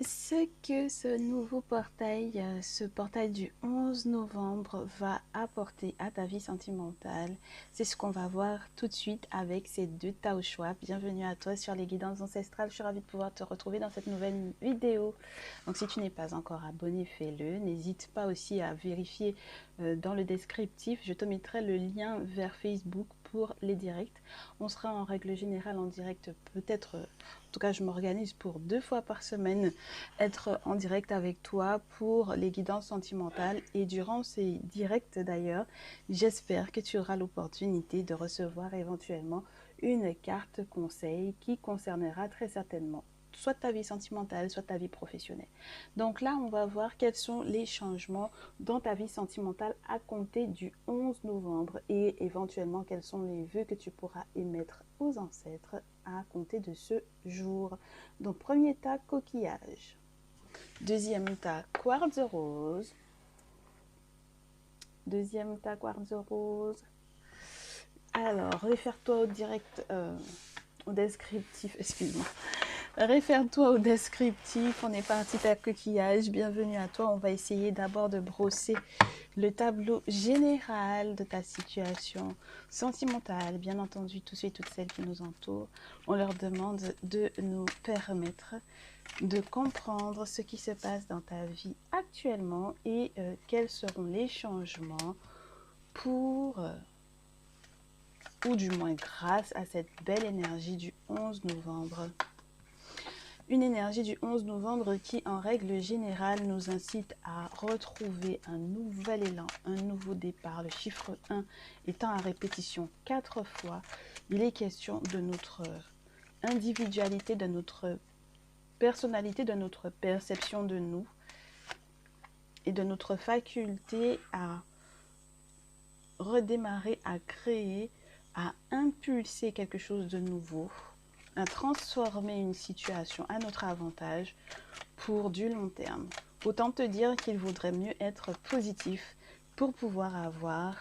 Ce que ce nouveau portail, ce portail du 11 novembre va apporter à ta vie sentimentale, c'est ce qu'on va voir tout de suite avec ces deux tas au choix. Bienvenue à toi sur les guidances ancestrales, je suis ravie de pouvoir te retrouver dans cette nouvelle vidéo. Donc si tu n'es pas encore abonné, fais-le. N'hésite pas aussi à vérifier dans le descriptif, je te mettrai le lien vers Facebook pour les directs. On sera en règle générale en direct peut-être... En tout cas, je m'organise pour 2 fois par semaine être en direct avec toi pour les guidances sentimentales. Et durant ces directs d'ailleurs, j'espère que tu auras l'opportunité de recevoir éventuellement une carte conseil qui concernera très certainement soit ta vie sentimentale, soit ta vie professionnelle. Donc là, on va voir quels sont les changements dans ta vie sentimentale à compter du 11 novembre et éventuellement quels sont les vœux que tu pourras émettre aux ancêtres à compter de ce jour. Donc premier tas, coquillage. Deuxième tas, quartz rose. Deuxième tas, quartz rose. Alors, réfère-toi au direct, au descriptif, excuse-moi. Réfère-toi au descriptif, on est parti à coquillage, bienvenue à toi. On va essayer d'abord de brosser le tableau général de ta situation sentimentale. Bien entendu, tous et toutes celles qui nous entourent, on leur demande de nous permettre de comprendre ce qui se passe dans ta vie actuellement et quels seront les changements pour, ou du moins grâce à cette belle énergie du 11 novembre. Une énergie du 11 novembre qui, en règle générale, nous incite à retrouver un nouvel élan, un nouveau départ. Le chiffre 1 étant à répétition 4 fois, il est question de notre individualité, de notre personnalité, de notre perception de nous et de notre faculté à redémarrer, à créer, à impulser quelque chose de nouveau, à transformer une situation à notre avantage pour du long terme. Autant te dire qu'il vaudrait mieux être positif pour pouvoir avoir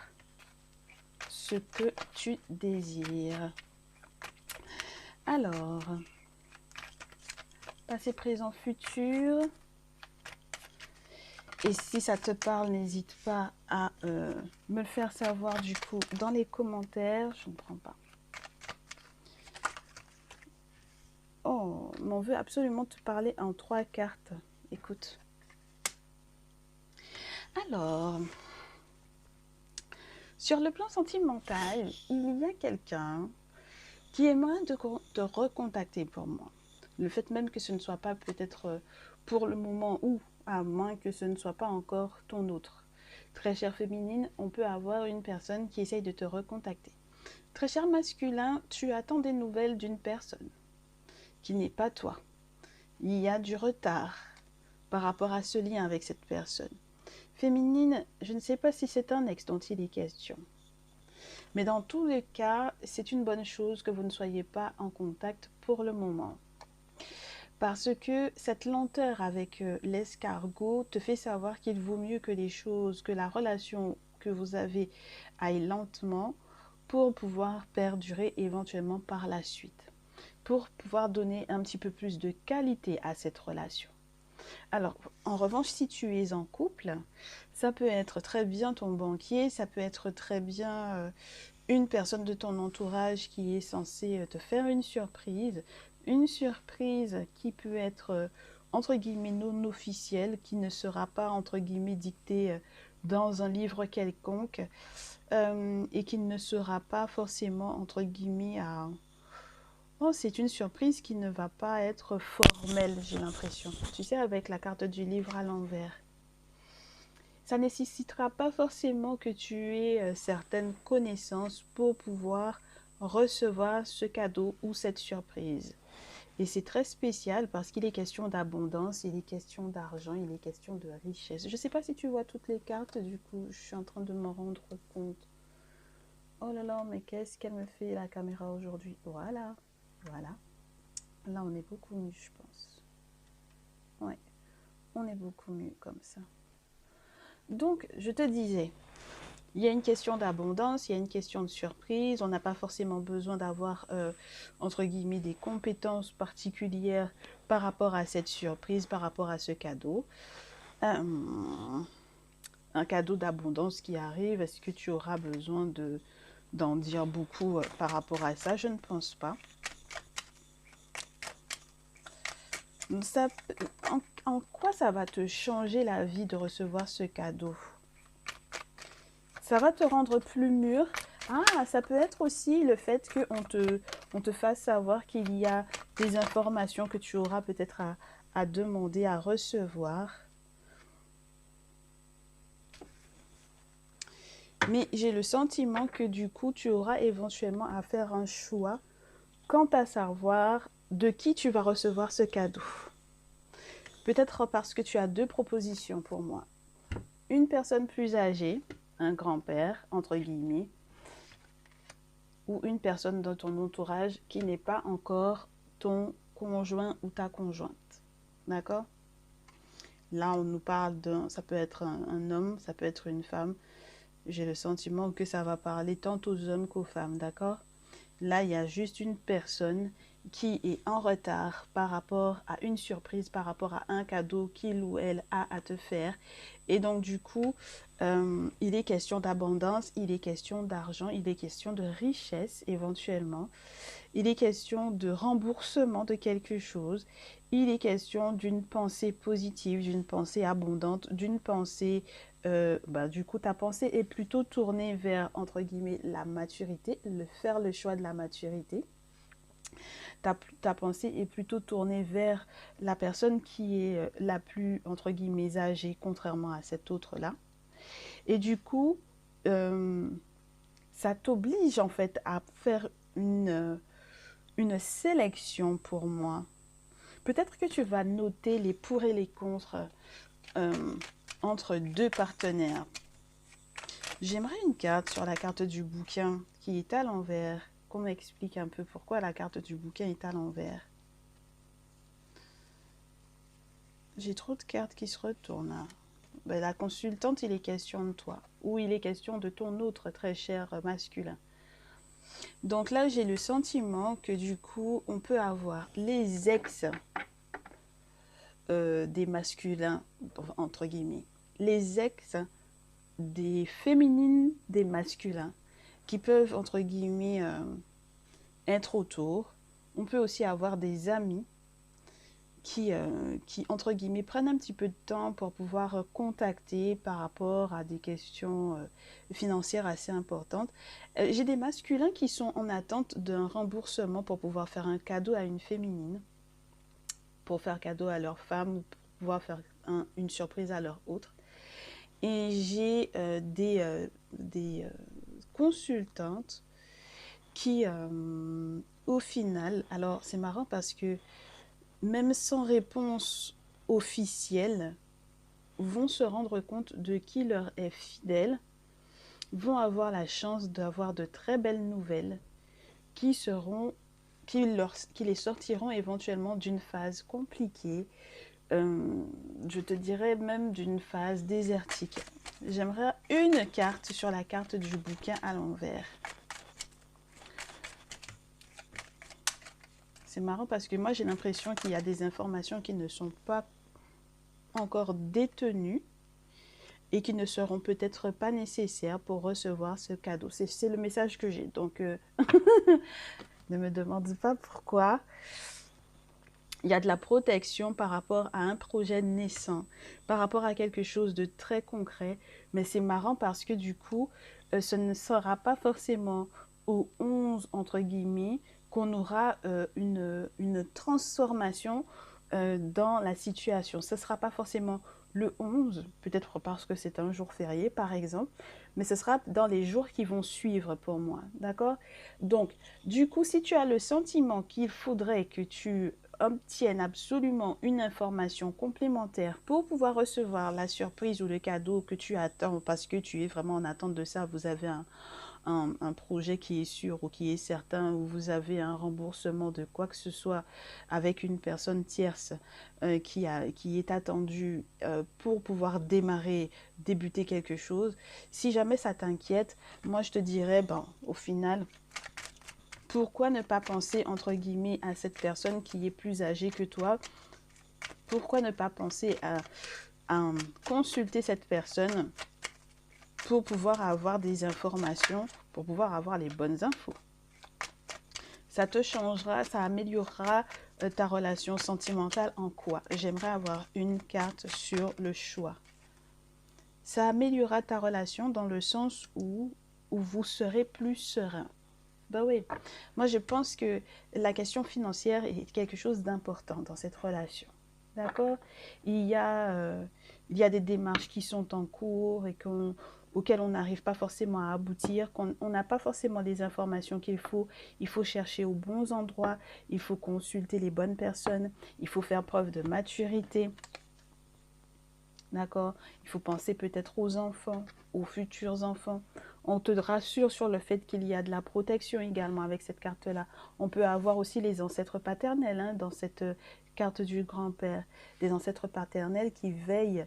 ce que tu désires. Alors, passé, présent, futur. Et si ça te parle, n'hésite pas à me le faire savoir du coup dans les commentaires. Je ne prends pas. Oh, on veut absolument te parler en 3 cartes. Écoute. Alors, sur le plan sentimental, il y a quelqu'un qui aimerait te recontacter pour moi. Le fait même que ce ne soit pas peut-être pour le moment ou à moins que ce ne soit pas encore ton autre. Très chère féminine, on peut avoir une personne qui essaye de te recontacter. Très cher masculin, tu attends des nouvelles d'une personne qui n'est pas toi. Il y a du retard par rapport à ce lien avec cette personne. Féminine, je ne sais pas si c'est un ex dont il est question. Mais dans tous les cas, c'est une bonne chose que vous ne soyez pas en contact pour le moment. Parce que cette lenteur avec l'escargot te fait savoir qu'il vaut mieux que les choses, que la relation que vous avez aille lentement pour pouvoir perdurer éventuellement par la suite. Pour pouvoir donner un petit peu plus de qualité à cette relation. Alors, en revanche, si tu es en couple, ça peut être très bien ton banquier, ça peut être très bien une personne de ton entourage qui est censée te faire une surprise qui peut être entre guillemets non officielle, qui ne sera pas entre guillemets dictée dans un livre quelconque et qui ne sera pas forcément entre guillemets à... Oh, c'est une surprise qui ne va pas être formelle, j'ai l'impression. Tu sais, avec la carte du livre à l'envers. Ça ne nécessitera pas forcément que tu aies certaines connaissances pour pouvoir recevoir ce cadeau ou cette surprise. Et c'est très spécial parce qu'il est question d'abondance, il est question d'argent, il est question de richesse. Je ne sais pas si tu vois toutes les cartes, du coup, je suis en train de m'en rendre compte. Oh là là, mais qu'est-ce qu'elle me fait la caméra aujourd'hui? Voilà, voilà. Là, on est beaucoup mieux, je pense. Ouais, on est beaucoup mieux comme ça. Donc, je te disais, Il y a une question d'abondance, il y a une question de surprise. On n'a pas forcément besoin d'avoir, entre guillemets, des compétences particulières par rapport à cette surprise, par rapport à ce cadeau. Euh, un cadeau d'abondance qui arrive, est-ce que tu auras besoin d'en dire beaucoup par rapport à ça? Je ne pense pas. Ça, en quoi ça va te changer la vie de recevoir ce cadeau? Ça va te rendre plus mûr. Ah, ça peut être aussi le fait on te fasse savoir qu'il y a des informations que tu auras peut-être à demander, à recevoir. Mais j'ai le sentiment que du coup, tu auras éventuellement à faire un choix quant à savoir de qui tu vas recevoir ce cadeau. Peut-être parce que tu as deux propositions pour moi. Une personne plus âgée, un grand-père, entre guillemets, ou une personne dans ton entourage qui n'est pas encore ton conjoint ou ta conjointe. D'accord? Là, on nous parle ça peut être un homme, ça peut être une femme. J'ai le sentiment que ça va parler tant aux hommes qu'aux femmes, d'accord? Là, il y a juste une personne qui est en retard par rapport à une surprise, par rapport à un cadeau qu'il ou elle a à te faire. Et donc, du coup, il est question d'abondance, il est question d'argent, il est question de richesse éventuellement. Il est question de remboursement de quelque chose. Il est question d'une pensée positive, d'une pensée abondante, d'une pensée... du coup, ta pensée est plutôt tournée vers, entre guillemets, la maturité, faire le choix de la maturité. Ta pensée est plutôt tournée vers la personne qui est la plus, entre guillemets, âgée, contrairement à cette autre-là. Et du coup, ça t'oblige en fait à faire une sélection pour moi. Peut-être que tu vas noter les pour et les contre entre deux partenaires. J'aimerais une carte sur la carte du bouquin qui est à l'envers. Qu'on m'explique un peu pourquoi la carte du bouquin est à l'envers. J'ai trop de cartes qui se retournent. Ben, la consultante, il est question de toi. Ou il est question de ton autre très cher masculin. Donc là, j'ai le sentiment que du coup, on peut avoir les ex des masculins, entre guillemets. Les ex des féminines des masculins qui peuvent, entre guillemets, être autour. On peut aussi avoir des amis qui, entre guillemets, prennent un petit peu de temps pour pouvoir contacter par rapport à des questions financières assez importantes. J'ai des masculins qui sont en attente d'un remboursement pour pouvoir faire un cadeau à une féminine, pour faire cadeau à leur femme ou pour pouvoir faire une surprise à leur autre. Et j'ai des consultantes qui, au final, alors c'est marrant parce que même sans réponse officielle, vont se rendre compte de qui leur est fidèle, vont avoir la chance d'avoir de très belles nouvelles qui les sortiront éventuellement d'une phase compliquée, je te dirais même d'une phase désertique. J'aimerais une carte sur la carte du bouquin à l'envers. C'est marrant parce que moi j'ai l'impression qu'il y a des informations qui ne sont pas encore détenues et qui ne seront peut-être pas nécessaires pour recevoir ce cadeau. C'est le message que j'ai. Donc, ne me demande pas pourquoi. Il y a de la protection par rapport à un projet naissant, par rapport à quelque chose de très concret. Mais c'est marrant parce que du coup, ce ne sera pas forcément au 11, entre guillemets, qu'on aura une transformation dans la situation. Ce ne sera pas forcément le 11, peut-être parce que c'est un jour férié par exemple, mais ce sera dans les jours qui vont suivre pour moi, d'accord? Donc, du coup, si tu as le sentiment qu'il faudrait que tu obtiennes absolument une information complémentaire pour pouvoir recevoir la surprise ou le cadeau que tu attends parce que tu es vraiment en attente de ça, vous avez un projet qui est sûr ou qui est certain, ou vous avez un remboursement de quoi que ce soit avec une personne tierce qui est attendue pour pouvoir débuter quelque chose, si jamais ça t'inquiète, moi je te dirais, ben, au final, pourquoi ne pas penser, entre guillemets, à cette personne qui est plus âgée que toi? Pourquoi ne pas penser à consulter cette personne pour pouvoir avoir des informations, pour pouvoir avoir les bonnes infos? Ça te changera, ça améliorera ta relation sentimentale en quoi? J'aimerais avoir une carte sur le choix. Ça améliorera ta relation dans le sens où vous serez plus serein. Ben oui, moi je pense que la question financière est quelque chose d'important dans cette relation. D'accord? Il y a des démarches qui sont en cours et auxquelles on n'arrive pas forcément à aboutir, qu'on n'a pas forcément les informations qu'il faut. Il faut chercher aux bons endroits, il faut consulter les bonnes personnes, il faut faire preuve de maturité. D'accord? Il faut penser peut-être aux enfants, aux futurs enfants. On te rassure sur le fait qu'il y a de la protection également avec cette carte-là. On peut avoir aussi les ancêtres paternels hein, dans cette carte du grand-père. Des ancêtres paternels qui veillent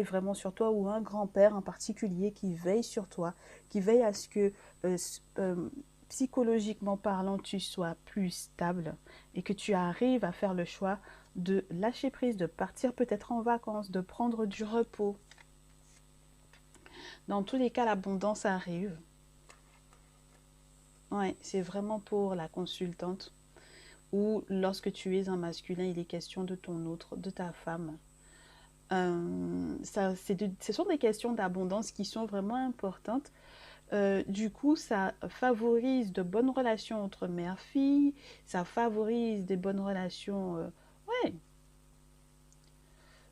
vraiment sur toi, ou un grand-père en particulier qui veille sur toi, qui veille à ce que psychologiquement parlant, tu sois plus stable et que tu arrives à faire le choix de lâcher prise, de partir peut-être en vacances, de prendre du repos. Dans tous les cas, l'abondance arrive. Ouais, c'est vraiment pour la consultante. Ou lorsque tu es un masculin, il est question de ton autre, de ta femme. Ce sont des questions d'abondance qui sont vraiment importantes. Du coup, ça favorise de bonnes relations entre mère-fille, ça favorise des bonnes relations. Ouais,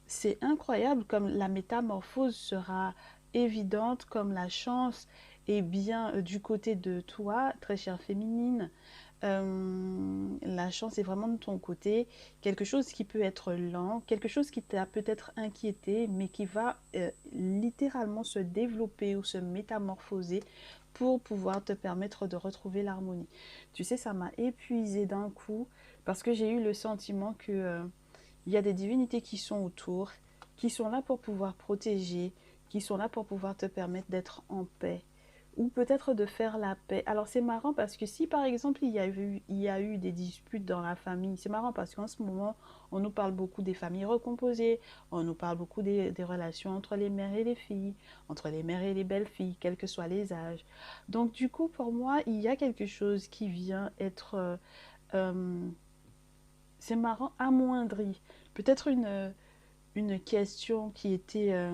c'est incroyable comme la métamorphose sera évidente, comme la chance est bien du côté de toi, très chère féminine. La chance est vraiment de ton côté. Quelque chose qui peut être lent, quelque chose qui t'a peut-être inquiété, mais qui va littéralement se développer ou se métamorphoser pour pouvoir te permettre de retrouver l'harmonie. Tu sais, ça m'a épuisé d'un coup parce que j'ai eu le sentiment que il y a des divinités qui sont autour, qui sont là pour pouvoir protéger, qui sont là pour pouvoir te permettre d'être en paix ou peut-être de faire la paix. Alors c'est marrant parce que si par exemple il y a eu des disputes dans la famille, c'est marrant parce qu'en ce moment on nous parle beaucoup des familles recomposées, on nous parle beaucoup des relations entre les mères et les filles, entre les mères et les belles-filles, quels que soient les âges. Donc du coup pour moi il y a quelque chose qui vient être, euh, c'est marrant, amoindri. Peut-être une question qui était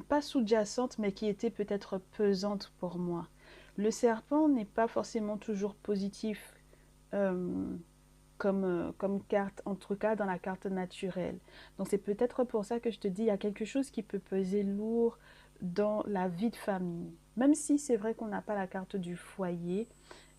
pas sous-jacente, mais qui était peut-être pesante pour moi. Le serpent n'est pas forcément toujours positif euh, comme carte, en tout cas dans la carte naturelle. Donc c'est peut-être pour ça que je te dis, il y a quelque chose qui peut peser lourd dans la vie de famille. Même si c'est vrai qu'on n'a pas la carte du foyer,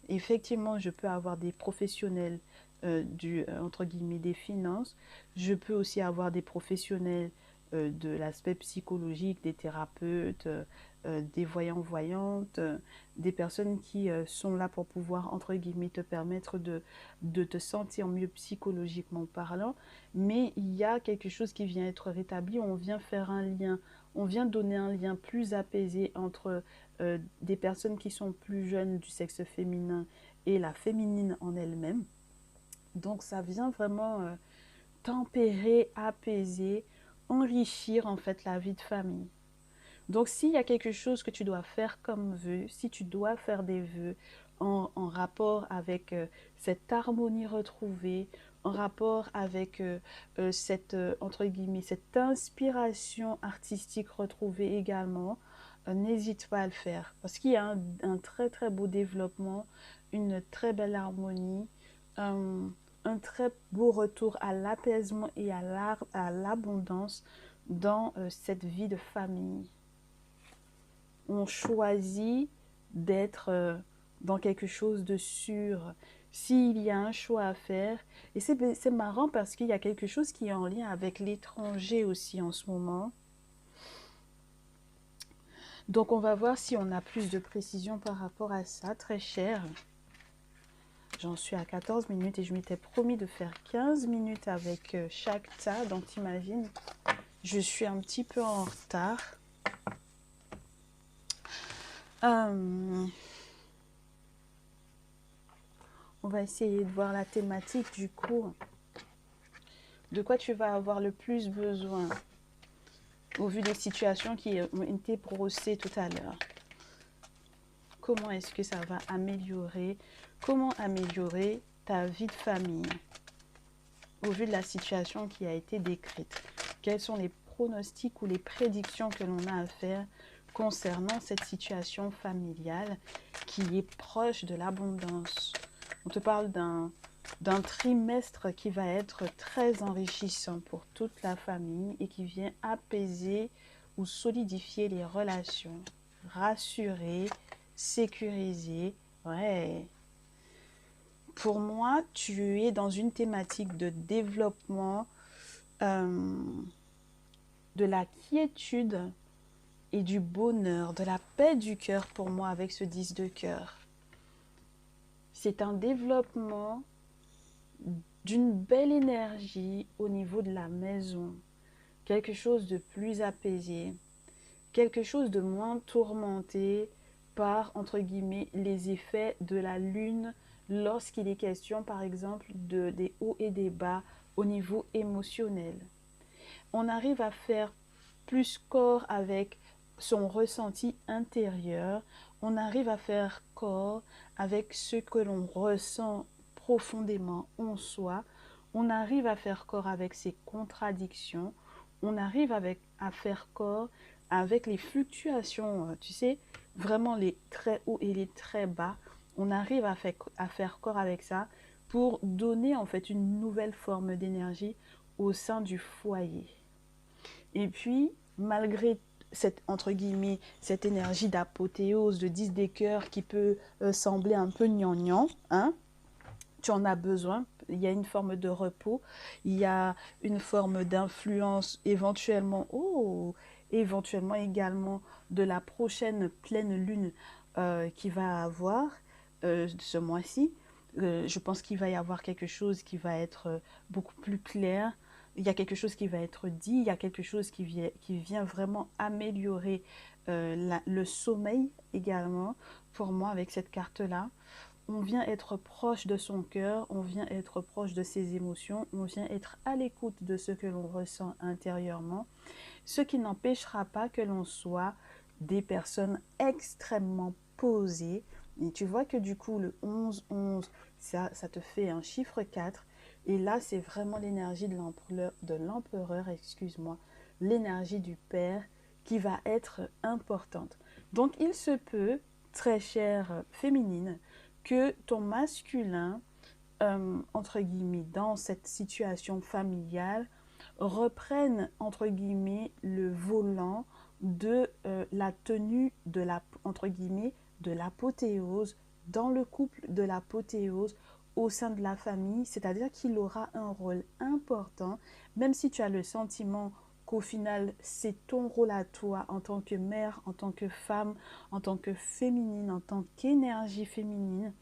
effectivement, je peux avoir des professionnels entre guillemets, des finances. Je peux aussi avoir des professionnels de l'aspect psychologique, des thérapeutes, des voyants-voyantes, des personnes qui sont là pour pouvoir, entre guillemets, te permettre de te sentir mieux psychologiquement parlant. Mais il y a quelque chose qui vient être rétabli, on vient faire un lien, on vient donner un lien plus apaisé entre des personnes qui sont plus jeunes du sexe féminin et la féminine en elle-même. Donc ça vient vraiment tempérer, apaiser, enrichir en fait la vie de famille. Donc s'il y a quelque chose que tu dois faire comme vœu, si tu dois faire des vœux en rapport avec cette harmonie retrouvée, en rapport avec cette, entre guillemets, cette inspiration artistique retrouvée également, n'hésite pas à le faire. Parce qu'il y a un très très beau développement, une très belle harmonie, euh, un très beau retour à l'apaisement et à l'abondance dans cette vie de famille. On choisit d'être dans quelque chose de sûr. S'il y a un choix à faire, et c'est marrant parce qu'il y a quelque chose qui est en lien avec l'étranger aussi en ce moment. Donc, on va voir si on a plus de précision par rapport à ça, très cher. J'en suis à 14 minutes et je m'étais promis de faire 15 minutes avec chaque tas. Donc, t'imagines, je suis un petit peu en retard. On va essayer de voir la thématique du cours. De quoi tu vas avoir le plus besoin au vu des situations qui ont été brossées tout à l'heure. Comment est-ce que ça va améliorer? Comment améliorer ta vie de famille au vu de la situation qui a été décrite? Quels sont les pronostics ou les prédictions que l'on a à faire concernant cette situation familiale qui est proche de l'abondance? On te parle d'un trimestre qui va être très enrichissant pour toute la famille et qui vient apaiser ou solidifier les relations, rassurer, sécuriser. Ouais. Pour moi, tu es dans une thématique de développement, de la quiétude et du bonheur, de la paix du cœur pour moi avec ce 10 de cœur. C'est un développement d'une belle énergie au niveau de la maison, quelque chose de plus apaisé, quelque chose de moins tourmenté par, entre guillemets, les effets de la lune lorsqu'il est question, par exemple, des hauts et des bas au niveau émotionnel. On arrive à faire plus corps avec son ressenti intérieur, on arrive à faire corps avec ce que l'on ressent profondément en soi, on arrive à faire corps avec ses contradictions, on arrive à faire corps avec les fluctuations, tu sais, vraiment les très hauts et les très bas, on arrive à faire corps avec ça pour donner en fait une nouvelle forme d'énergie au sein du foyer. Et puis, malgré cette, entre guillemets, cette énergie d'apothéose, de 10 des cœurs qui peut sembler un peu gnangnan, hein, tu en as besoin. Il y a une forme de repos, il y a une forme d'influence éventuellement, éventuellement également de la prochaine pleine lune qui va avoir ce mois-ci. Je pense qu'il va y avoir quelque chose qui va être beaucoup plus clair. Il y a quelque chose qui va être dit, il y a quelque chose qui vient vraiment améliorer le sommeil également pour moi avec cette carte-là. On vient être proche de son cœur, on vient être proche de ses émotions, on vient être à l'écoute de ce que l'on ressent intérieurement, ce qui n'empêchera pas que l'on soit des personnes extrêmement posées. Et tu vois que du coup, le 11-11, ça te fait un chiffre 4. Et là, c'est vraiment l'énergie de l'empereur, excuse-moi, l'énergie du père qui va être importante. Donc, il se peut, très chère féminine, que ton masculin, entre guillemets, dans cette situation familiale, reprenne, entre guillemets, le volant de la tenue de la, entre guillemets, de l'apothéose, dans le couple de l'apothéose au sein de la famille, c'est-à-dire qu'il aura un rôle important, même si tu as le sentiment qu'au final, c'est ton rôle à toi en tant que mère, en tant que femme, en tant que féminine, en tant qu'énergie féminine.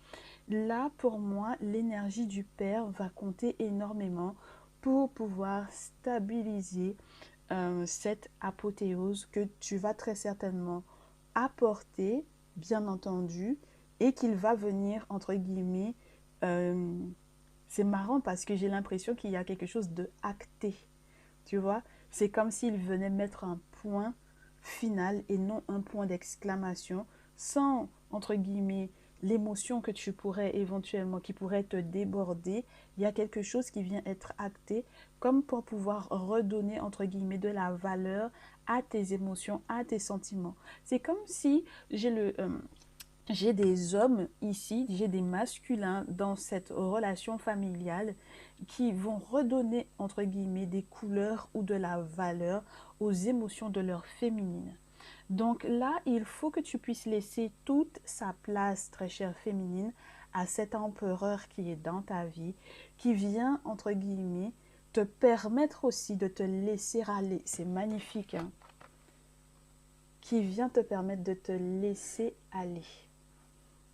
Là, pour moi, l'énergie du père va compter énormément pour pouvoir stabiliser cette apothéose que tu vas très certainement apporter, bien entendu, et qu'il va venir, entre guillemets, c'est marrant parce que j'ai l'impression qu'il y a quelque chose de acté, tu vois. C'est comme s'il venait mettre un point final et non un point d'exclamation, sans, entre guillemets, l'émotion que tu pourrais éventuellement, qui pourrait te déborder. Il y a quelque chose qui vient être acté, comme pour pouvoir redonner, entre guillemets, de la valeur à tes émotions, à tes sentiments. C'est comme si j'ai des hommes ici, j'ai des masculins dans cette relation familiale qui vont redonner, entre guillemets, des couleurs ou de la valeur aux émotions de leur féminine. Donc là, il faut que tu puisses laisser toute sa place, très chère féminine, à cet empereur qui est dans ta vie, qui vient, entre guillemets, te permettre aussi de te laisser aller. C'est magnifique, hein? qui vient te permettre de te laisser aller,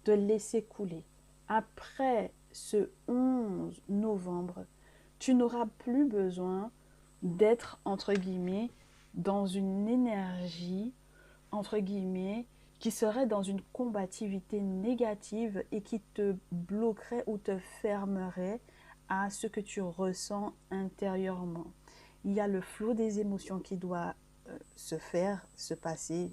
de laisser couler. Après ce 11 novembre, tu n'auras plus besoin d'être, entre guillemets, dans une énergie, entre guillemets, qui serait dans une combativité négative et qui te bloquerait ou te fermerait à ce que tu ressens intérieurement. Il y a le flot des émotions qui doit se faire, se passer,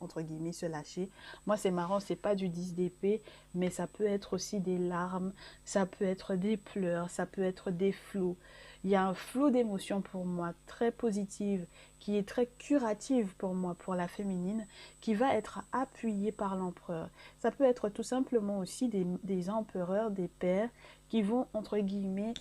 entre guillemets, se lâcher. Moi, c'est marrant, c'est pas du 10 d'épée, mais ça peut être aussi des larmes, ça peut être des pleurs, ça peut être des flots. Il y a un flot d'émotions pour moi très positive, qui est très curative pour moi, pour la féminine, qui va être appuyée par l'empereur. Ça peut être tout simplement aussi des empereurs, des pères, qui vont, entre guillemets,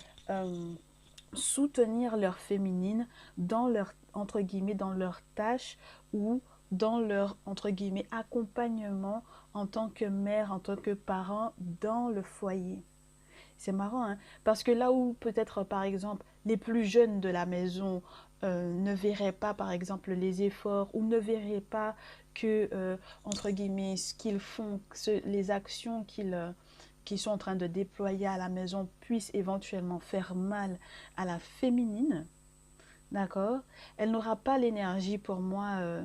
soutenir leur féminine dans leur, entre guillemets, dans leur tâche ou dans leur, entre guillemets, accompagnement en tant que mère, en tant que parent dans le foyer. C'est marrant, hein? Parce que là où peut-être, par exemple, les plus jeunes de la maison ne verraient pas, par exemple, les efforts ou ne verraient pas que, entre guillemets, ce qu'ils font, les actions qu'ils sont en train de déployer à la maison puissent éventuellement faire mal à la féminine, d'accord? Elle n'aura pas l'énergie pour moi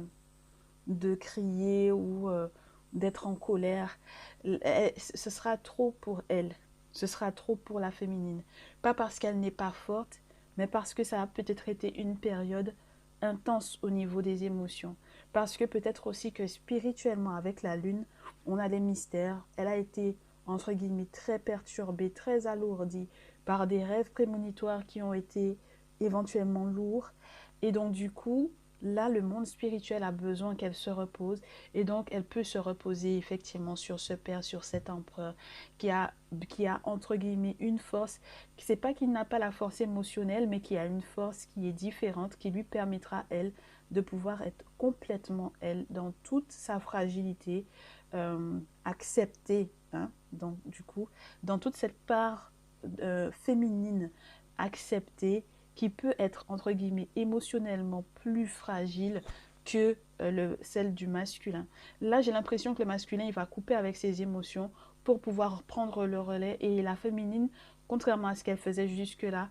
de crier ou d'être en colère. Ce sera trop pour elle. Ce sera trop pour la féminine. Pas parce qu'elle n'est pas forte, mais parce que ça a peut-être été une période intense au niveau des émotions. Parce que peut-être aussi que spirituellement, avec la lune, on a des mystères. Elle a été, entre guillemets, très perturbée, très alourdie par des rêves prémonitoires qui ont été éventuellement lourds. Et donc, du coup, là, le monde spirituel a besoin qu'elle se repose et donc elle peut se reposer effectivement sur ce père, sur cet empereur qui a, qui a entre guillemets une force, c'est pas qu'il n'a pas la force émotionnelle, mais qui a une force qui est différente, qui lui permettra, elle, de pouvoir être complètement elle, dans toute sa fragilité, acceptée, hein, donc du coup, dans toute cette part féminine acceptée qui peut être, entre guillemets, émotionnellement plus fragile que celle du masculin. Là, j'ai l'impression que le masculin, il va couper avec ses émotions pour pouvoir prendre le relais. Et la féminine, contrairement à ce qu'elle faisait jusque-là,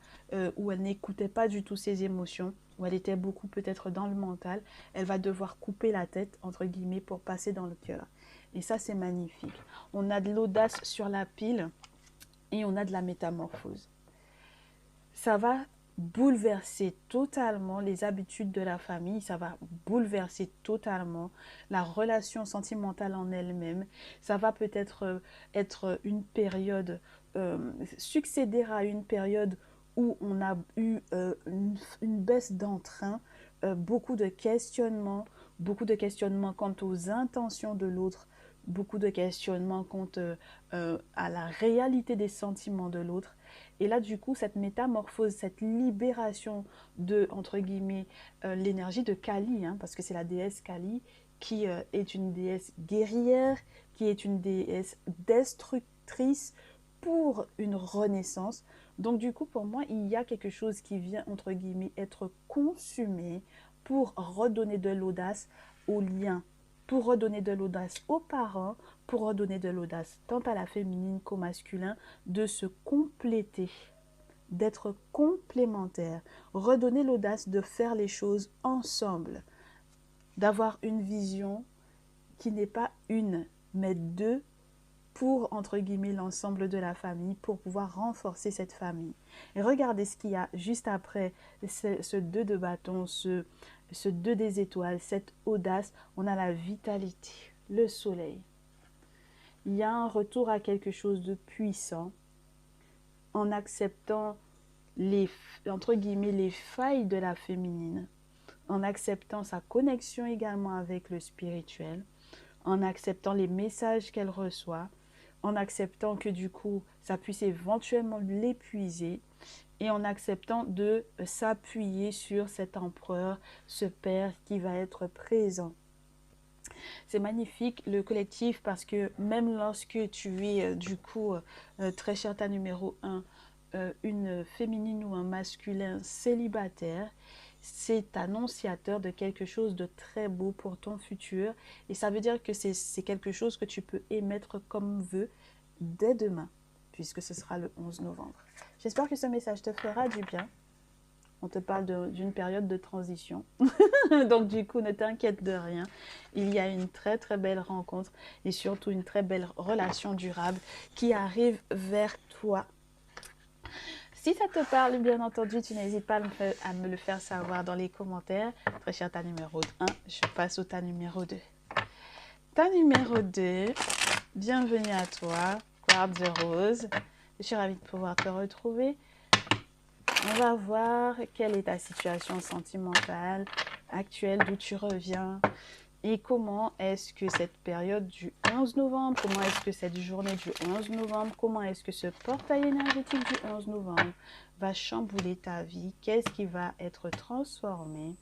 où elle n'écoutait pas du tout ses émotions, où elle était beaucoup peut-être dans le mental, elle va devoir couper la tête, entre guillemets, pour passer dans le cœur. Et ça, c'est magnifique. On a de l'audace sur la pile et on a de la métamorphose. Ça va bouleverser totalement les habitudes de la famille, ça va bouleverser totalement la relation sentimentale en elle-même, ça va peut-être être une période, succéder à une période où on a eu une baisse d'entrain, beaucoup de questionnements quant aux intentions de l'autre, beaucoup de questionnements quant à la réalité des sentiments de l'autre. Et là, du coup, cette métamorphose, cette libération de, entre guillemets, l'énergie de Kali, hein, parce que c'est la déesse Kali, qui est une déesse guerrière, qui est une déesse destructrice pour une renaissance. Donc, du coup, pour moi, il y a quelque chose qui vient, entre guillemets, être consumé pour redonner de l'audace aux liens, pour redonner de l'audace aux parents, pour redonner de l'audace tant à la féminine qu'au masculin, de se compléter, d'être complémentaire, redonner l'audace de faire les choses ensemble, d'avoir une vision qui n'est pas une, mais deux pour, entre guillemets, l'ensemble de la famille, pour pouvoir renforcer cette famille. Et regardez ce qu'il y a juste après ce 2 de bâton, ce 2 des étoiles, cette audace, on a la vitalité, le soleil. Il y a un retour à quelque chose de puissant en acceptant les, entre guillemets, les failles de la féminine, en acceptant sa connexion également avec le spirituel, en acceptant les messages qu'elle reçoit, en acceptant que du coup, ça puisse éventuellement l'épuiser et en acceptant de s'appuyer sur cet empereur, ce père qui va être présent. C'est magnifique le collectif parce que même lorsque tu es du coup très cher ta numéro 1, une féminine ou un masculin célibataire, c'est annonciateur de quelque chose de très beau pour ton futur. Et ça veut dire que c'est quelque chose que tu peux émettre comme vœu dès demain, puisque ce sera le 11 novembre. J'espère que ce message te fera du bien. On te parle d'une période de transition. Donc du coup, ne t'inquiète de rien. Il y a une très très belle rencontre et surtout une très belle relation durable qui arrive vers toi. Si ça te parle, bien entendu, tu n'hésites pas à me le faire savoir dans les commentaires. Très cher tas numéro 1, je passe au tas numéro 2. Tas numéro 2, bienvenue à toi, Quartz Rose. Je suis ravie de pouvoir te retrouver. On va voir quelle est ta situation sentimentale actuelle, d'où tu reviens et comment est-ce que cette période du 11 novembre, comment est-ce que cette journée du 11 novembre, comment est-ce que ce portail énergétique du 11 novembre va chambouler ta vie, qu'est-ce qui va être transformé,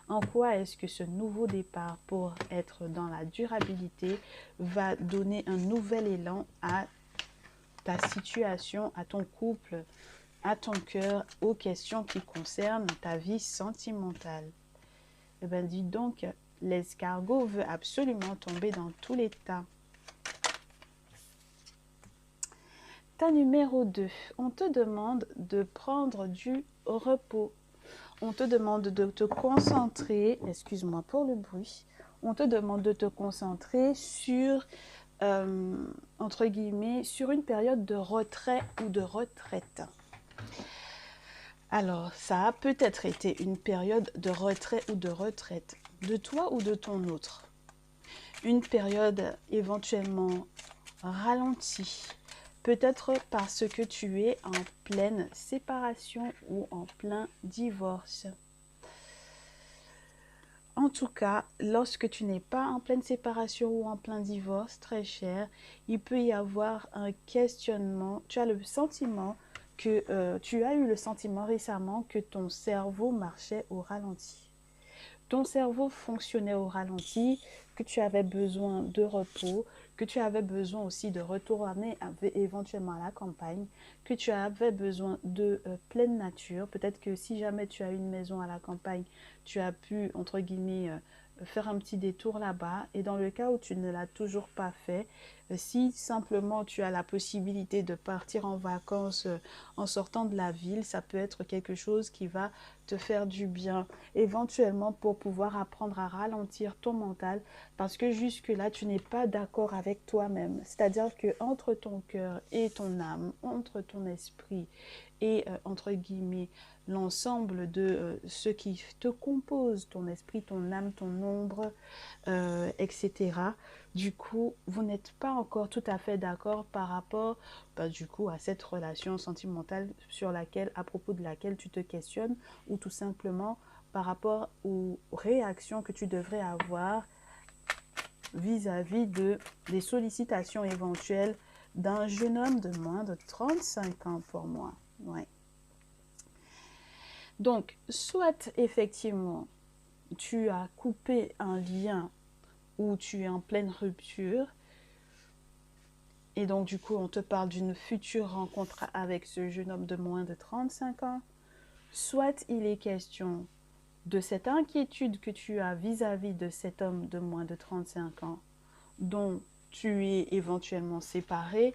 en quoi est-ce que ce nouveau départ pour être dans la durabilité va donner un nouvel élan à ta situation, à ton couple, à ton cœur, aux questions qui concernent ta vie sentimentale. Eh bien, dis donc, l'escargot veut absolument tomber dans tous les tas. Tas numéro 2, on te demande de prendre du repos. On te demande de te concentrer, excuse-moi pour le bruit, on te demande de te concentrer sur, entre guillemets, sur une période de retrait ou de retraite. Alors, ça a peut-être été une période de retrait ou de retraite, de toi ou de ton autre. Une période éventuellement ralentie, peut-être parce que tu es en pleine séparation ou en plein divorce. En tout cas, lorsque tu n'es pas en pleine séparation ou en plein divorce, très cher, il peut y avoir un questionnement. Tu as le sentiment que tu as eu le sentiment récemment que ton cerveau marchait au ralenti. Ton cerveau fonctionnait au ralenti, que tu avais besoin de repos, que tu avais besoin aussi de retourner éventuellement à la campagne, que tu avais besoin de pleine nature. Peut-être que si jamais tu as une maison à la campagne, tu as pu, entre guillemets, faire un petit détour là-bas. Et dans le cas où tu ne l'as toujours pas fait, si simplement tu as la possibilité de partir en vacances en sortant de la ville, ça peut être quelque chose qui va te faire du bien, éventuellement pour pouvoir apprendre à ralentir ton mental, parce que jusque-là, tu n'es pas d'accord avec toi-même. C'est-à-dire que entre ton cœur et ton âme, entre ton esprit et, entre guillemets, l'ensemble de ce qui te compose, ton esprit, ton âme, ton ombre, etc. Du coup, vous n'êtes pas encore tout à fait d'accord par rapport, du coup, à cette relation sentimentale sur laquelle, à propos de laquelle tu te questionnes, ou tout simplement par rapport aux réactions que tu devrais avoir vis-à-vis des sollicitations éventuelles d'un jeune homme de moins de 35 ans pour moi. Ouais. Donc, soit effectivement, tu as coupé un lien où tu es en pleine rupture, et donc du coup on te parle d'une future rencontre avec ce jeune homme de moins de 35 ans, soit il est question de cette inquiétude que tu as vis-à-vis de cet homme de moins de 35 ans dont tu es éventuellement séparé,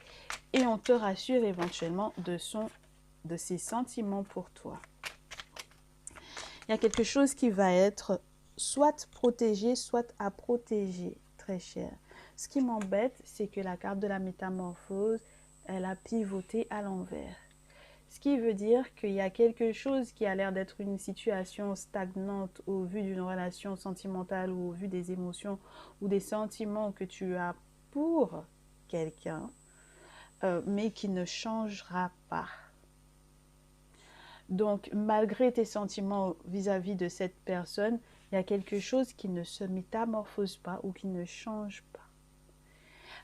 et on te rassure éventuellement de ses sentiments pour toi. Il y a quelque chose qui va être soit protégé, soit à protéger, très cher. Ce qui m'embête, c'est que la carte de la métamorphose, elle a pivoté à l'envers. Ce qui veut dire qu'il y a quelque chose qui a l'air d'être une situation stagnante au vu d'une relation sentimentale ou au vu des émotions ou des sentiments que tu as pour quelqu'un, mais qui ne changera pas. Donc, malgré tes sentiments vis-à-vis de cette personne, il y a quelque chose qui ne se métamorphose pas ou qui ne change pas.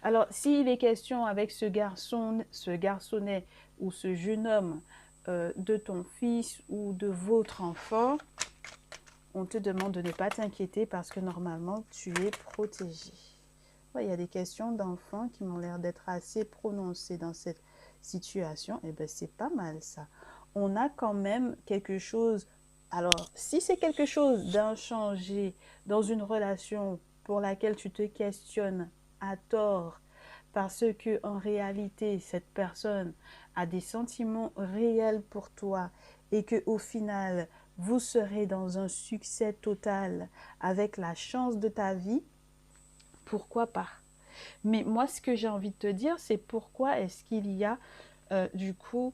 Alors, s'il est question avec ce garçonnet ou ce jeune homme de ton fils ou de votre enfant, on te demande de ne pas t'inquiéter parce que normalement, tu es protégé. Ouais, il y a des questions d'enfants qui m'ont l'air d'être assez prononcées dans cette situation. Et bien, c'est pas mal ça. On a quand même quelque chose Alors, si c'est quelque chose d'inchangé dans une relation pour laquelle tu te questionnes à tort, parce que en réalité, cette personne a des sentiments réels pour toi et que au final, vous serez dans un succès total avec la chance de ta vie, pourquoi pas? Mais moi, ce que j'ai envie de te dire, c'est pourquoi est-ce qu'il y a du coup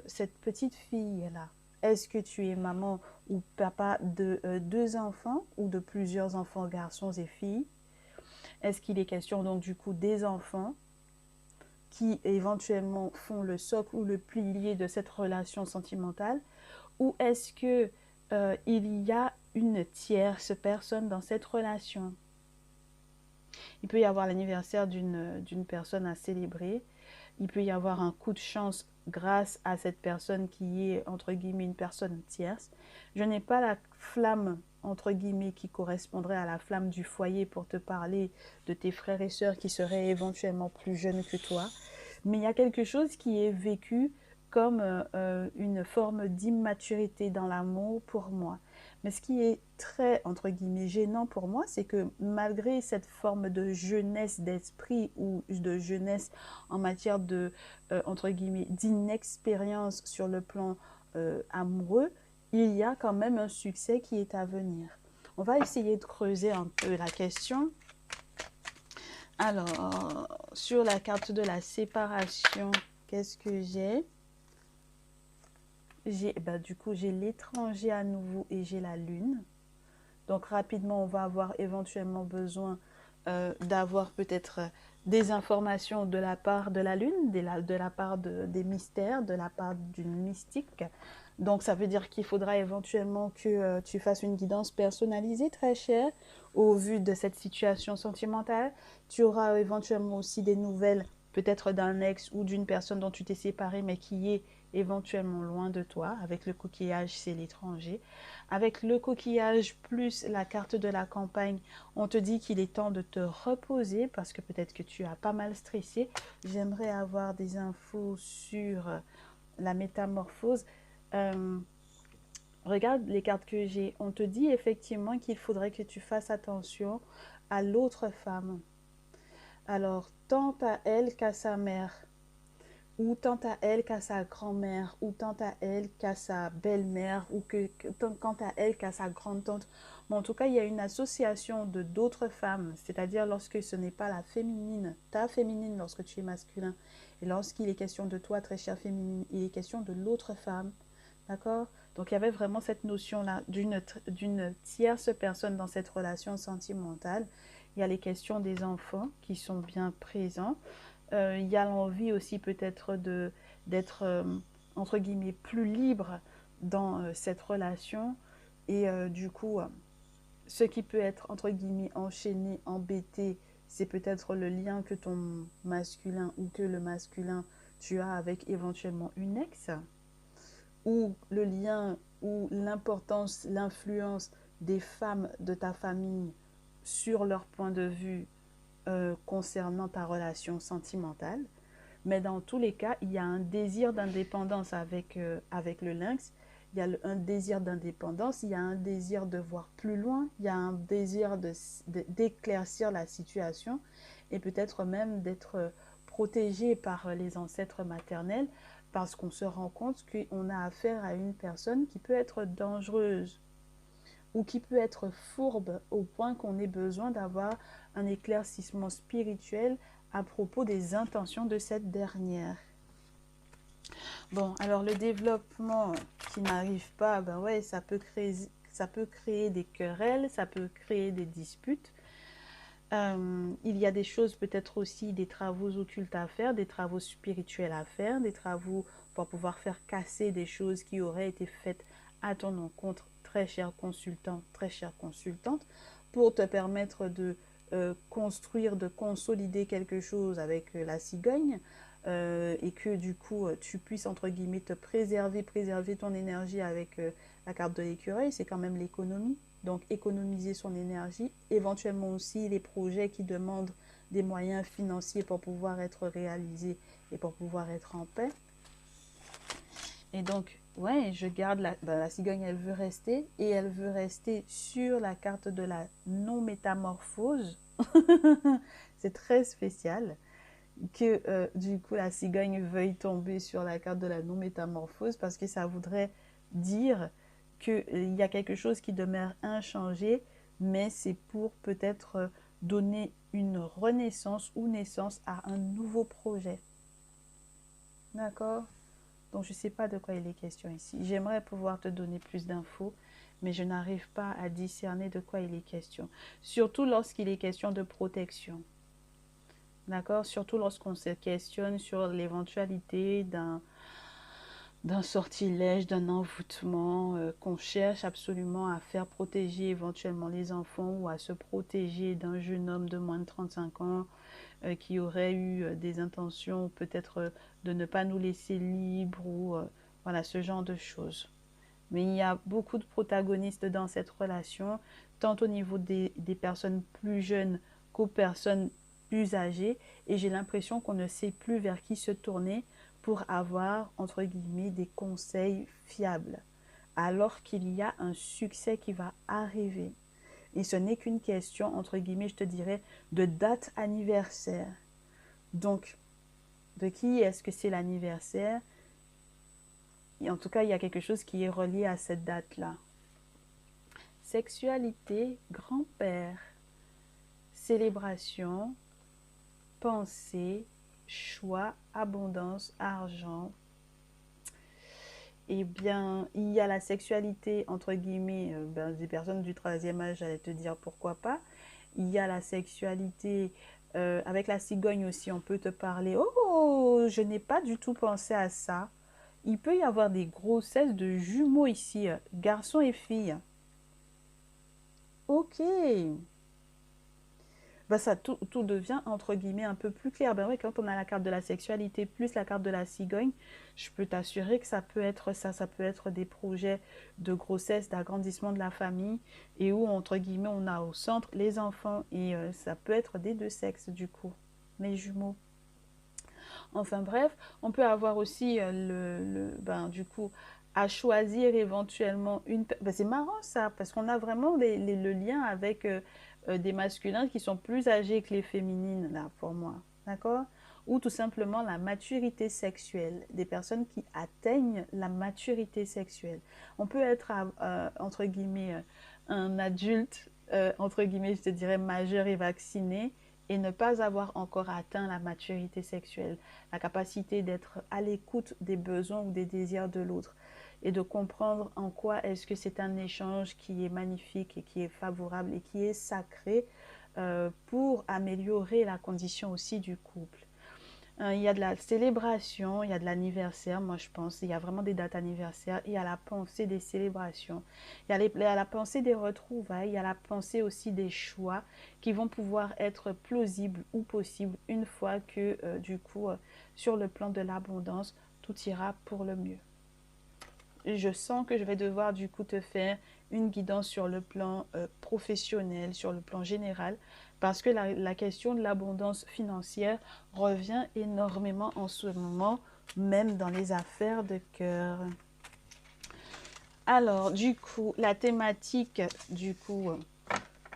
cette petite fille-là? Est-ce que tu es maman ou papa de deux enfants ou de plusieurs enfants, garçons et filles? Est-ce qu'il est question donc du coup des enfants qui éventuellement font le socle ou le pilier de cette relation sentimentale? Ou est-ce que il y a une tierce personne dans cette relation? Il peut y avoir l'anniversaire d'une personne à célébrer. Il peut y avoir un coup de chance grâce à cette personne qui est, entre guillemets, une personne tierce. Je n'ai pas la flamme, entre guillemets, qui correspondrait à la flamme du foyer pour te parler de tes frères et sœurs qui seraient éventuellement plus jeunes que toi. Mais il y a quelque chose qui est vécu comme une forme d'immaturité dans l'amour pour moi. Mais ce qui est très, entre guillemets, gênant pour moi, c'est que malgré cette forme de jeunesse d'esprit ou de jeunesse en matière de, entre guillemets, d'inexpérience sur le plan amoureux, il y a quand même un succès qui est à venir. On va essayer de creuser un peu la question. Alors, sur la carte de la séparation, qu'est-ce que j'ai? Du coup, j'ai l'étranger à nouveau et j'ai la lune. Donc, rapidement, on va avoir éventuellement besoin d'avoir peut-être des informations de la part de la lune, de la part des mystères, de la part d'une mystique. Donc, ça veut dire qu'il faudra éventuellement que tu fasses une guidance personnalisée, très chère, au vu de cette situation sentimentale. Tu auras éventuellement aussi des nouvelles, peut-être d'un ex ou d'une personne dont tu t'es séparé, mais qui est éventuellement loin de toi. Avec le coquillage, c'est l'étranger. Avec le coquillage plus la carte de la campagne, on te dit qu'il est temps de te reposer parce que peut-être que tu as pas mal stressé. J'aimerais avoir des infos sur la métamorphose. Euh, Regarde les cartes que j'ai. On te dit effectivement qu'il faudrait que tu fasses attention à l'autre femme. Alors, tant à elle qu'à sa mère, ou tant à elle qu'à sa grand-mère, ou tant à elle qu'à sa belle-mère, ou quant à elle qu'à sa grande-tante. Mais en tout cas, il y a une association de d'autres femmes, c'est-à-dire lorsque ce n'est pas la féminine, ta féminine lorsque tu es masculin, et lorsqu'il est question de toi, très chère féminine, il est question de l'autre femme. D'accord? Donc il y avait vraiment cette notion-là d'une tierce personne dans cette relation sentimentale. Il y a les questions des enfants qui sont bien présents. Il y a l'envie aussi peut-être d'être, entre guillemets, plus libre dans cette relation. Et du coup, ce qui peut être, entre guillemets, enchaîné, embêté, c'est peut-être le lien que ton masculin ou que le masculin tu as avec éventuellement une ex, ou le lien ou l'importance, l'influence des femmes de ta famille sur leur point de vue concernant ta relation sentimentale. Mais dans tous les cas, il y a un désir d'indépendance avec le lynx. Il y a un désir d'indépendance, il y a un désir de voir plus loin, il y a un désir d'éclaircir la situation et peut-être même d'être protégé par les ancêtres maternels parce qu'on se rend compte qu'on a affaire à une personne qui peut être dangereuse ou qui peut être fourbe au point qu'on ait besoin d'avoir un éclaircissement spirituel à propos des intentions de cette dernière. Bon, alors le développement qui n'arrive pas, ben ouais, ça peut créer des querelles, ça peut créer des disputes. Il y a des choses, peut-être aussi des travaux occultes à faire, des travaux spirituels à faire, des travaux pour pouvoir faire casser des choses qui auraient été faites à ton encontre, très cher consultant, très chère consultante, pour te permettre de construire, de consolider quelque chose avec la cigogne et que du coup tu puisses entre guillemets te préserver ton énergie avec la carte de l'écureuil, c'est quand même l'économie. Donc économiser son énergie, éventuellement aussi les projets qui demandent des moyens financiers pour pouvoir être réalisés et pour pouvoir être en paix. Et donc, ouais, je garde la cigogne, elle veut rester. Et elle veut rester sur la carte de la non-métamorphose. C'est très spécial que du coup la cigogne veuille tomber sur la carte de la non-métamorphose parce que ça voudrait dire qu'il y a quelque chose qui demeure inchangé, mais c'est pour peut-être donner une renaissance ou naissance à un nouveau projet. D'accord? Donc, je ne sais pas de quoi il est question ici. J'aimerais pouvoir te donner plus d'infos, mais je n'arrive pas à discerner de quoi il est question. Surtout lorsqu'il est question de protection. D'accord? Surtout lorsqu'on se questionne sur l'éventualité d'un sortilège, d'un envoûtement, qu'on cherche absolument à faire protéger éventuellement les enfants ou à se protéger d'un jeune homme de moins de 35 ans qui aurait eu des intentions peut-être de ne pas nous laisser libres ou voilà ce genre de choses. Mais il y a beaucoup de protagonistes dans cette relation, tant au niveau des personnes plus jeunes qu'aux personnes plus âgées. Et j'ai l'impression qu'on ne sait plus vers qui se tourner pour avoir, entre guillemets, des conseils fiables. Alors qu'il y a un succès qui va arriver. Et ce n'est qu'une question, entre guillemets, je te dirais, de date anniversaire. Donc, de qui est-ce que c'est l'anniversaire? Et en tout cas, il y a quelque chose qui est relié à cette date-là. Sexualité, grand-père, célébration, pensée, choix, abondance, argent. Eh bien, il y a la sexualité, entre guillemets, des personnes du troisième âge, j'allais te dire pourquoi pas. Il y a la sexualité, avec la cigogne aussi, on peut te parler. Oh, je n'ai pas du tout pensé à ça. Il peut y avoir des grossesses de jumeaux ici, garçons et filles. Ok. Ben ça, tout devient, entre guillemets, un peu plus clair. Ben oui, quand on a la carte de la sexualité plus la carte de la cigogne, je peux t'assurer que ça peut être ça. Ça peut être des projets de grossesse, d'agrandissement de la famille, et où, entre guillemets, on a au centre les enfants. Et ça peut être des deux sexes, du coup, les jumeaux. Enfin bref, on peut avoir aussi du coup, à choisir éventuellement une... Ben, c'est marrant ça, parce qu'on a vraiment le lien avec des masculins qui sont plus âgés que les féminines, là, pour moi. D'accord? Ou tout simplement la maturité sexuelle, des personnes qui atteignent la maturité sexuelle. On peut être, entre guillemets, un adulte, entre guillemets, je te dirais, majeur et vacciné, et ne pas avoir encore atteint la maturité sexuelle, la capacité d'être à l'écoute des besoins ou des désirs de l'autre et de comprendre en quoi est-ce que c'est un échange qui est magnifique et qui est favorable et qui est sacré pour améliorer la condition aussi du couple. Il y a de la célébration, il y a de l'anniversaire, moi je pense. Il y a vraiment des dates anniversaires. Il y a la pensée des célébrations. Il y a la pensée des retrouvailles. Il y a la pensée aussi des choix qui vont pouvoir être plausibles ou possibles une fois que, du coup, sur le plan de l'abondance, tout ira pour le mieux. Je sens que je vais devoir du coup te faire une guidance sur le plan professionnel, sur le plan général, parce que la question de l'abondance financière revient énormément en ce moment, même dans les affaires de cœur. Alors, du coup, la thématique, du coup,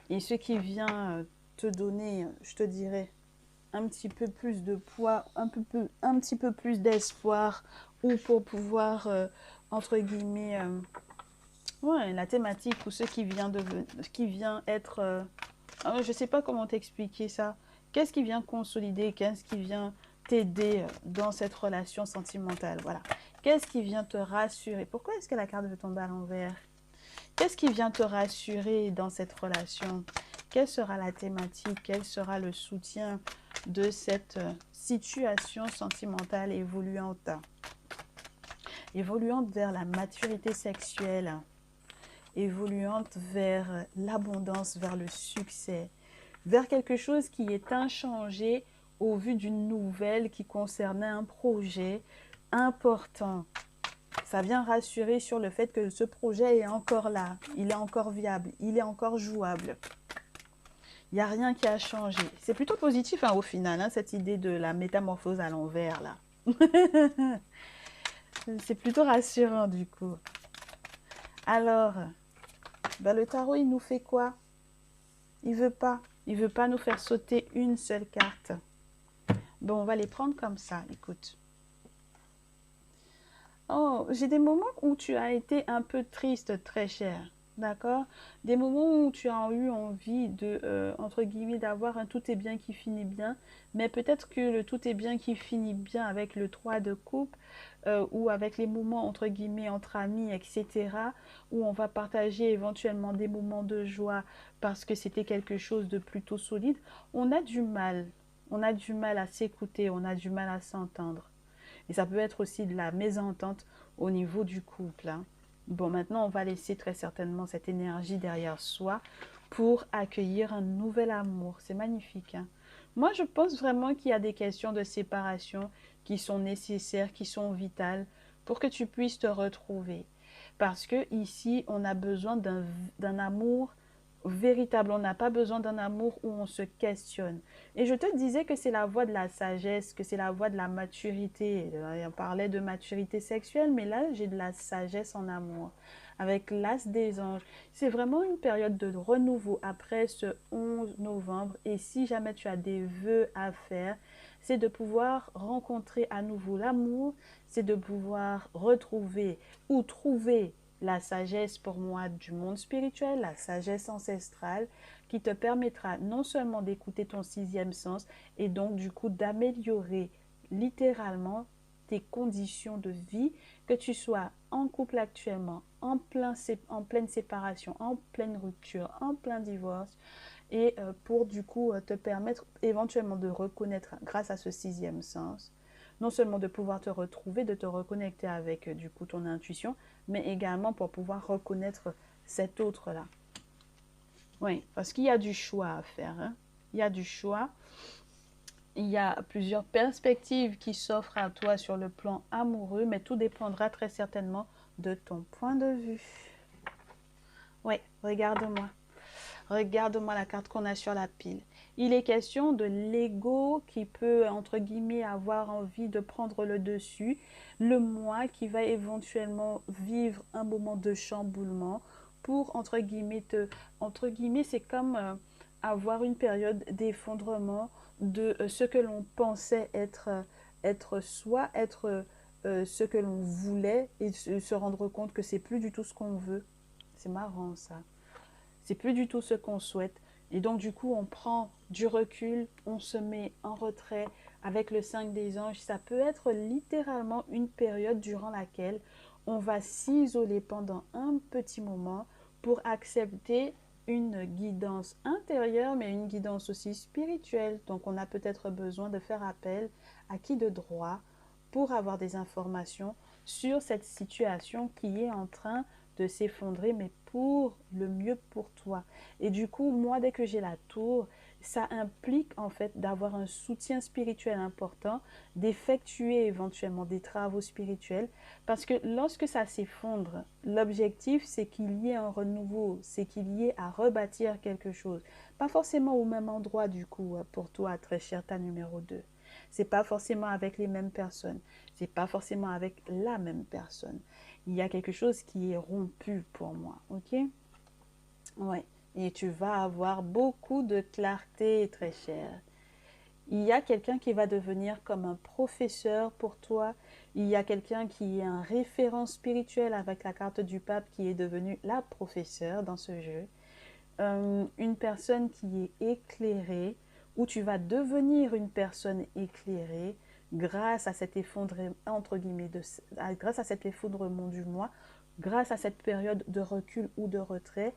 et ce qui vient te donner, je te dirais, un petit peu plus de poids, un petit peu plus d'espoir, ou pour pouvoir, entre guillemets, ouais, la thématique ou ce qui vient être... je ne sais pas comment t'expliquer ça. Qu'est-ce qui vient consolider? Qu'est-ce qui vient t'aider dans cette relation sentimentale? Voilà. Qu'est-ce qui vient te rassurer? Pourquoi est-ce que la carte veut tomber à l'envers? Qu'est-ce qui vient te rassurer dans cette relation? Quelle sera la thématique? Quel sera le soutien de cette situation sentimentale évoluante? Évoluante vers la maturité sexuelle, évoluante vers l'abondance, vers le succès, vers quelque chose qui est inchangé au vu d'une nouvelle qui concernait un projet important. Ça vient rassurer sur le fait que ce projet est encore là, il est encore viable, il est encore jouable. Il n'y a rien qui a changé. C'est plutôt positif au final, cette idée de la métamorphose à l'envers là. C'est plutôt rassurant du coup. Alors, ben, le tarot, il nous fait quoi? Il veut pas. Il veut pas nous faire sauter une seule carte. Bon, on va les prendre comme ça, écoute. Oh, j'ai des moments où tu as été un peu triste, très cher. D'accord? Des moments où tu as eu envie de, entre guillemets, d'avoir un tout est bien qui finit bien. Mais peut-être que le tout est bien qui finit bien avec le 3 de coupe ou avec les moments, entre guillemets, entre amis, etc. Où on va partager éventuellement des moments de joie parce que c'était quelque chose de plutôt solide. On a du mal. On a du mal à s'écouter. On a du mal à s'entendre. Et ça peut être aussi de la mésentente au niveau du couple, hein. Bon, maintenant, on va laisser très certainement cette énergie derrière soi pour accueillir un nouvel amour. C'est magnifique, hein. Moi, je pense vraiment qu'il y a des questions de séparation qui sont nécessaires, qui sont vitales pour que tu puisses te retrouver. Parce que ici, on a besoin d'un amour véritable. On n'a pas besoin d'un amour où on se questionne. Et je te disais que c'est la voie de la sagesse, que c'est la voie de la maturité. On parlait de maturité sexuelle, mais là, j'ai de la sagesse en amour. Avec l'As des anges. C'est vraiment une période de renouveau après ce 11 novembre. Et si jamais tu as des vœux à faire, c'est de pouvoir rencontrer à nouveau l'amour, c'est de pouvoir retrouver ou trouver la sagesse pour moi du monde spirituel, la sagesse ancestrale qui te permettra non seulement d'écouter ton sixième sens et donc du coup d'améliorer littéralement tes conditions de vie, que tu sois en couple actuellement, en pleine séparation, en pleine rupture, en plein divorce, et pour du coup te permettre éventuellement de reconnaître grâce à ce sixième sens, non seulement de pouvoir te retrouver, de te reconnecter avec du coup ton intuition, mais également pour pouvoir reconnaître cet autre-là. Oui, parce qu'il y a du choix à faire, hein. Il y a du choix. Il y a plusieurs perspectives qui s'offrent à toi sur le plan amoureux, mais tout dépendra très certainement de ton point de vue. Oui, regarde-moi. Regarde-moi la carte qu'on a sur la pile. Il est question de l'ego qui peut, entre guillemets, avoir envie de prendre le dessus. Le moi qui va éventuellement vivre un moment de chamboulement pour, entre guillemets, c'est comme avoir une période d'effondrement de ce que l'on pensait être soi, être ce que l'on voulait et se rendre compte que c'est plus du tout ce qu'on veut. C'est marrant ça. C'est plus du tout ce qu'on souhaite. Et donc, du coup, on prend du recul, on se met en retrait avec le 5 des anges. Ça peut être littéralement une période durant laquelle on va s'isoler pendant un petit moment pour accepter une guidance intérieure, mais une guidance aussi spirituelle. Donc, on a peut-être besoin de faire appel à qui de droit pour avoir des informations sur cette situation qui est en train de s'effondrer, mais pour le mieux pour toi. Et du coup, moi, dès que j'ai la tour, ça implique en fait d'avoir un soutien spirituel important, d'effectuer éventuellement des travaux spirituels, parce que lorsque ça s'effondre, l'objectif, c'est qu'il y ait un renouveau, c'est qu'il y ait à rebâtir quelque chose. Pas forcément au même endroit, du coup, pour toi, très cher, ta numéro 2. C'est pas forcément avec les mêmes personnes. C'est pas forcément avec la même personne. Il y a quelque chose qui est rompu pour moi, ok? Ouais. Et tu vas avoir beaucoup de clarté, très cher. Il y a quelqu'un qui va devenir comme un professeur pour toi. Il y a quelqu'un qui est un référent spirituel avec la carte du pape qui est devenue la professeure dans ce jeu. Une personne qui est éclairée, où tu vas devenir une personne éclairée grâce à cet effondrement, entre guillemets, grâce à cet effondrement du moi, grâce à cette période de recul ou de retrait,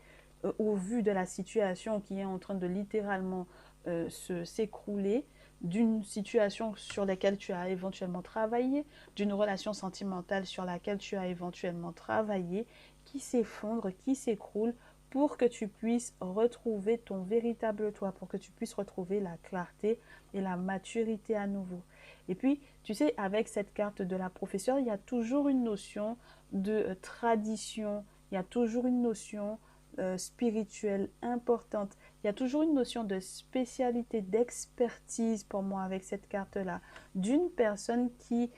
au vu de la situation qui est en train de littéralement s'écrouler, d'une situation sur laquelle tu as éventuellement travaillé, d'une relation sentimentale sur laquelle tu as éventuellement travaillé, qui s'effondre, qui s'écroule, pour que tu puisses retrouver ton véritable toi, pour que tu puisses retrouver la clarté et la maturité à nouveau. Et puis, tu sais, avec cette carte de la professeure, il y a toujours une notion de tradition, il y a toujours une notion spirituelle importante, il y a toujours une notion de spécialité, d'expertise pour moi avec cette carte-là, d'une personne qui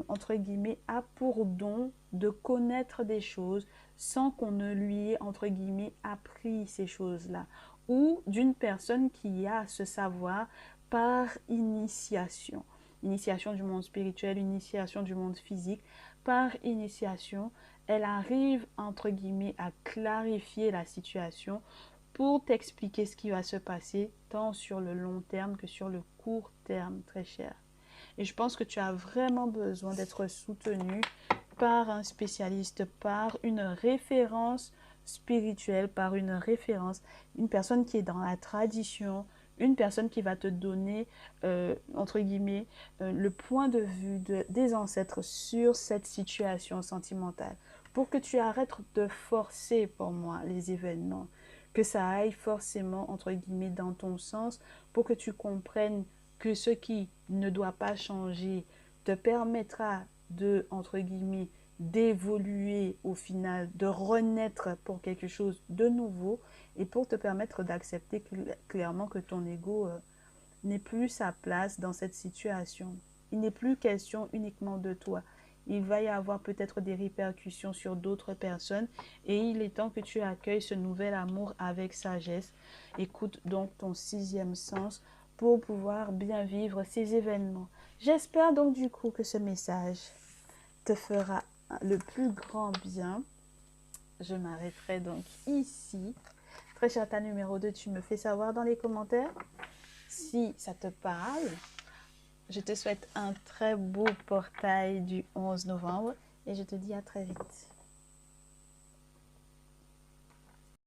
entre guillemets, a pour don de connaître des choses sans qu'on ne lui ait, entre guillemets, appris ces choses-là. Ou d'une personne qui a ce savoir par initiation. Initiation du monde spirituel, initiation du monde physique. Par initiation, elle arrive, entre guillemets, à clarifier la situation pour t'expliquer ce qui va se passer, tant sur le long terme que sur le court terme, très cher. Et je pense que tu as vraiment besoin d'être soutenu par un spécialiste, par une référence spirituelle, par une référence, une personne qui est dans la tradition, une personne qui va te donner, entre guillemets, le point de vue des ancêtres sur cette situation sentimentale. Pour que tu arrêtes de forcer pour moi les événements, que ça aille forcément, entre guillemets, dans ton sens, pour que tu comprennes que ce qui ne doit pas changer te permettra de, entre guillemets, d'évoluer au final, de renaître pour quelque chose de nouveau et pour te permettre d'accepter clairement que ton ego n'est plus sa place dans cette situation. Il n'est plus question uniquement de toi. Il va y avoir peut-être des répercussions sur d'autres personnes et il est temps que tu accueilles ce nouvel amour avec sagesse. Écoute donc ton sixième sens pour pouvoir bien vivre ces événements. J'espère donc du coup que ce message te fera le plus grand bien. Je m'arrêterai donc ici. Très chata numéro 2, tu me fais savoir dans les commentaires si ça te parle. Je te souhaite un très beau portail du 11 novembre et je te dis à très vite.